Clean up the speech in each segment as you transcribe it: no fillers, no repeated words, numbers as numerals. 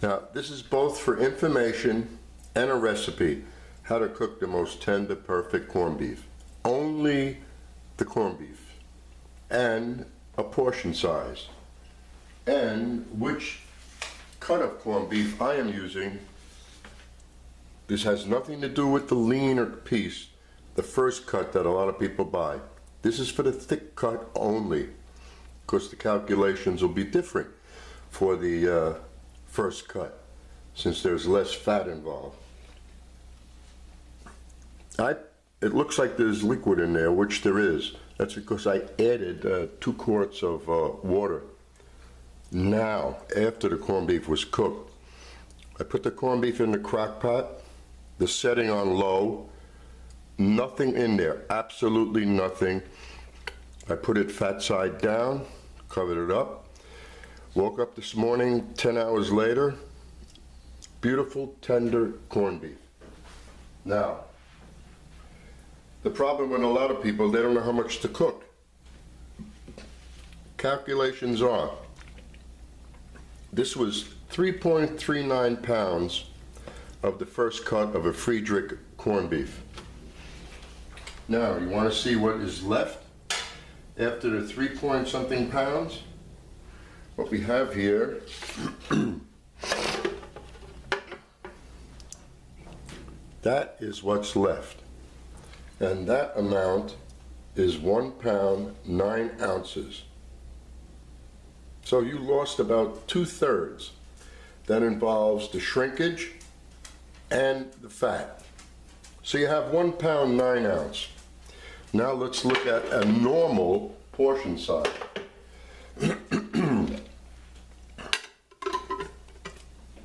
Now, this is both for information and a recipe, how to cook the most tender, perfect corned beef. Only the corned beef, and a portion size, and which cut of corned beef I am using. This has nothing to do with the leaner piece, the first cut that a lot of people buy. This is for the thick cut only, because the calculations will be different for the first cut, since there's less fat involved. It looks like there's liquid in there, which there is. That's because I added 2 quarts of water. Now, after the corned beef was cooked, I put the corned beef in the crock pot, the setting on low, nothing in there, absolutely nothing. I put it fat side down, covered it up. Woke up this morning, 10 hours later, beautiful, tender corned beef. Now, the problem with a lot of people, they don't know how much to cook. Calculations are, this was 3.39 pounds of the first cut of a Friedrich corned beef. Now, you want to see what is left after the 3-point-something pounds? What we have here that is what's left. And that amount is 1 pound, 9 ounces. So you lost about 2/3. That involves the shrinkage and the fat. So you have 1 pound, 9 ounce. Now let's look at a normal portion size.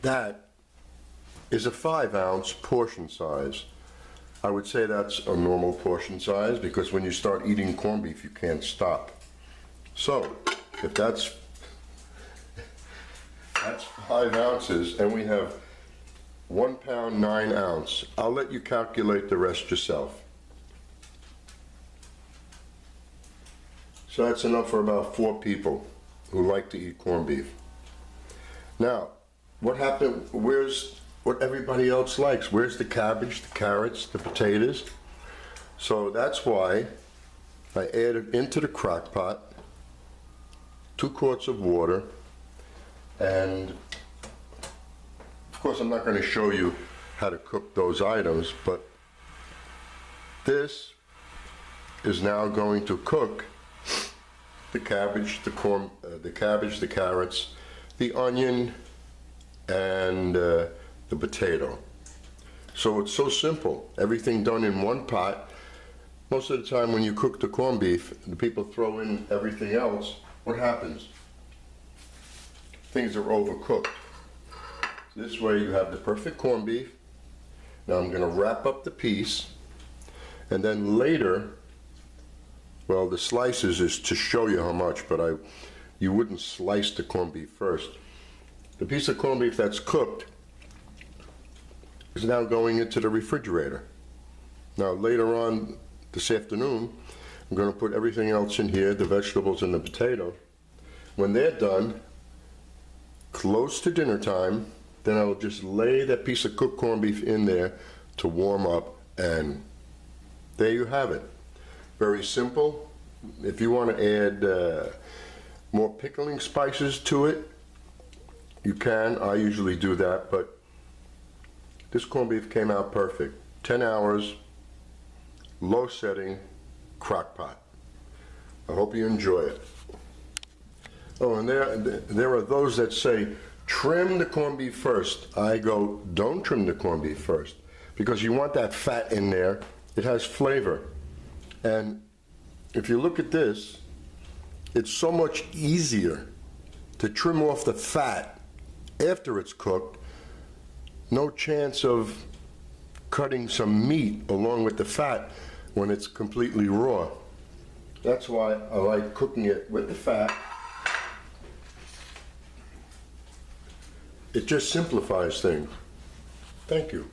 That is a 5-ounce portion size. I would say that's a normal portion size, because when you start eating corned beef, you can't stop. So, if that's 5 ounces, and we have 1 pound, 9 ounce, I'll let you calculate the rest yourself. So that's enough for about 4 people who like to eat corned beef. Now, what happened, where's what everybody else likes? Where's the cabbage, the carrots, the potatoes? So that's why I added into the crock pot 2 quarts of water, and of course I'm not going to show you how to cook those items, but this is now going to cook the cabbage, the carrots, the onion, and the potato. So it's so simple, everything done in one pot. Most of the time when you cook the corned beef, the people throw in everything else. What happens? Things are overcooked. This way you have the perfect corned beef. Now I'm going to wrap up the piece, and then later, well, the slices is to show you how much, but you wouldn't slice the corned beef first. The piece of corned beef that's cooked is now going into the refrigerator. Now later on this afternoon, I'm going to put everything else in here, the vegetables and the potato. When they're done, close to dinner time, then I'll just lay that piece of cooked corned beef in there to warm up, and there you have it. Very simple. If you want to add more pickling spices to it, you can. I usually do that, but this corned beef came out perfect. 10 hours, low setting, crock pot. I hope you enjoy it. Oh, and there are those that say, trim the corned beef first. I go, don't trim the corned beef first, because you want that fat in there. It has flavor. And if you look at this, it's so much easier to trim off the fat after it's cooked. No chance of cutting some meat along with the fat when it's completely raw. That's why I like cooking it with the fat. It just simplifies things. Thank you.